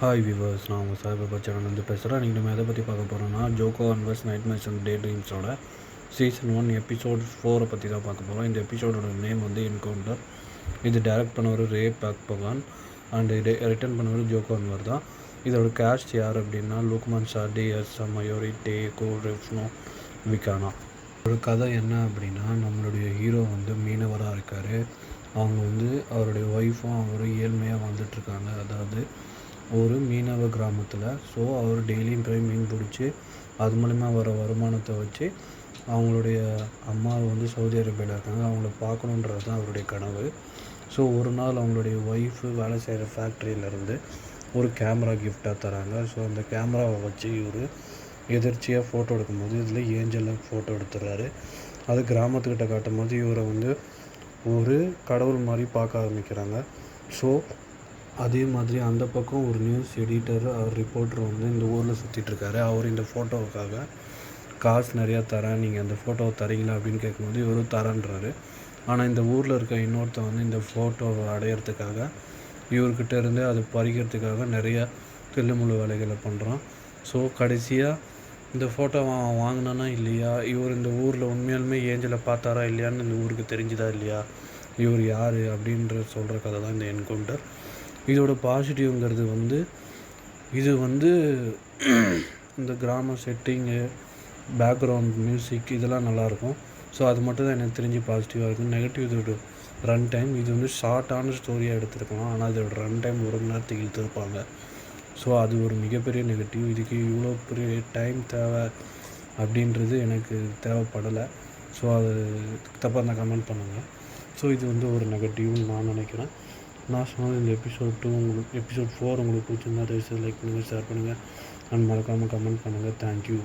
Hi viewers, நான் உங்கள் சாய்பாபா சேனல்லேருந்து பேசுகிறேன். நீங்கள் நம்ம எதை பற்றி பார்க்க போகிறோம்னா, ஜோக்கோ அன்வர்ஸ் நைட்மேர்ஸ் அண்ட் டே ட்ரீம்ஸோட சீசன் 1 எபிசோட் 4 பற்றி தான் பார்க்க போகிறோம். இந்த எபிசோடோட நேம் வந்து என்கவுண்டர். இது டைரக்ட் பண்ணவர் ரே பாக்பகான் அண்ட் ரிட்டர்ன் பண்ணவர் ஜோக்கோ அன்வர் தான். இதோட கேஸ்ட் யார் அப்படின்னா, லுக்மான் ஷா, டிஎஸ் மயூரி, டேகோ, ரெஃப்னோ, விகானா. ஒரு கதை என்ன அப்படின்னா, நம்மளுடைய ஹீரோ வந்து மீனவராக இருக்கார். அவங்க வந்து அவருடைய ஒய்ஃபும் அவரும் ஏழ்மையாக வாழ்ந்துட்டுருக்காங்க. அதாவது ஒரு மீனவ கிராமத்தில். ஸோ அவர் டெய்லியும் போய் மீன் பிடிச்சி அது மூலிமா வர வருமானத்தை வச்சு அவங்களுடைய அம்மா வந்து சவுதி அரேபியாவில் இருக்காங்க, அவங்கள பார்க்கணுன்றது தான் அவருடைய கனவு. ஸோ ஒரு நாள் அவங்களுடைய ஒய்ஃபு வேலை செய்கிற ஃபேக்ட்ரியிலேருந்து ஒரு கேமரா கிஃப்டாக தராங்க. ஸோ அந்த கேமராவை வச்சு இவர் எதிர்ச்சியாக ஃபோட்டோ எடுக்கும்போது இதில் ஏஞ்சலில் ஃபோட்டோ எடுத்துடுறாரு. அது கிராமத்துக்கிட்ட காட்டும் போது இவரை வந்து ஒரு கடவுள் மாதிரி பார்க்க ஆரம்பிக்கிறாங்க. ஸோ அதே மாதிரி அந்த பக்கம் ஒரு நியூஸ் எடிட்டர் ரிப்போர்ட்டர் வந்து இந்த ஊரில் சுற்றிட்டுருக்காரு. அவர் இந்த ஃபோட்டோவுக்காக காசு நிறையா தரேன், நீங்கள் அந்த ஃபோட்டோவை தரீங்களா அப்படின்னு கேட்கும்போது இவரும் தரேன்றாரு. ஆனால் இந்த ஊரில் இருக்க இன்னொருத்தன் வந்து இந்த ஃபோட்டோவை அடையிறதுக்காக இவர்கிட்ட இருந்து அதை பறிக்கிறதுக்காக நிறையா தில்லுமுள்ளு வேலைகளை பண்ணுறான். ஸோ கடைசியாக இந்த ஃபோட்டோ வாங்கினானா இல்லையா, இவர் இந்த ஊரில் உண்மையாலுமே ஏஞ்சலை பார்த்தாரா இல்லையான்னு இந்த ஊருக்கு தெரிஞ்சுதா இல்லையா, இவர் யார் அப்படின்ற சொல்கிற கதை தான் இந்த என்கவுண்டர். இதோட பாசிட்டிவ்ங்கிறது வந்து இது வந்து இந்த கிராம செட்டிங்கு, பேக்ரவுண்ட் மியூசிக் இதெல்லாம் நல்லாயிருக்கும். ஸோ அது மட்டும் தான் எனக்கு தெரிஞ்சு பாசிட்டிவாக இருக்கும். நெகட்டிவ் இதோட ரன் டைம். இது வந்து ஷார்ட்டான ஸ்டோரியாக எடுத்துருக்கலாம், ஆனால் இதோட ரன் டைம் 1 மணி நேரத்துக்கு இழுத்துருப்பாங்க. ஸோ அது ஒரு மிகப்பெரிய நெகட்டிவ். இதுக்கு இவ்வளோ பெரிய டைம் தேவை அப்படின்றது எனக்கு தேவைப்படலை. ஸோ அது தப்பாக இருந்தால் கமெண்ட் பண்ணுங்கள். ஸோ இது வந்து ஒரு நெகட்டிவ்னு நான் நினைக்கிறேன். நான் சொன்னது இந்த எபிசோட் 4 உங்களுக்கு பிடிச்சிருந்தா தயவுசெய்து லைக் பண்ணுங்கள், ஷேர் பண்ணுங்கள் அண்ட் மறக்காமல் கமெண்ட் பண்ணுங்கள். தேங்க்யூ.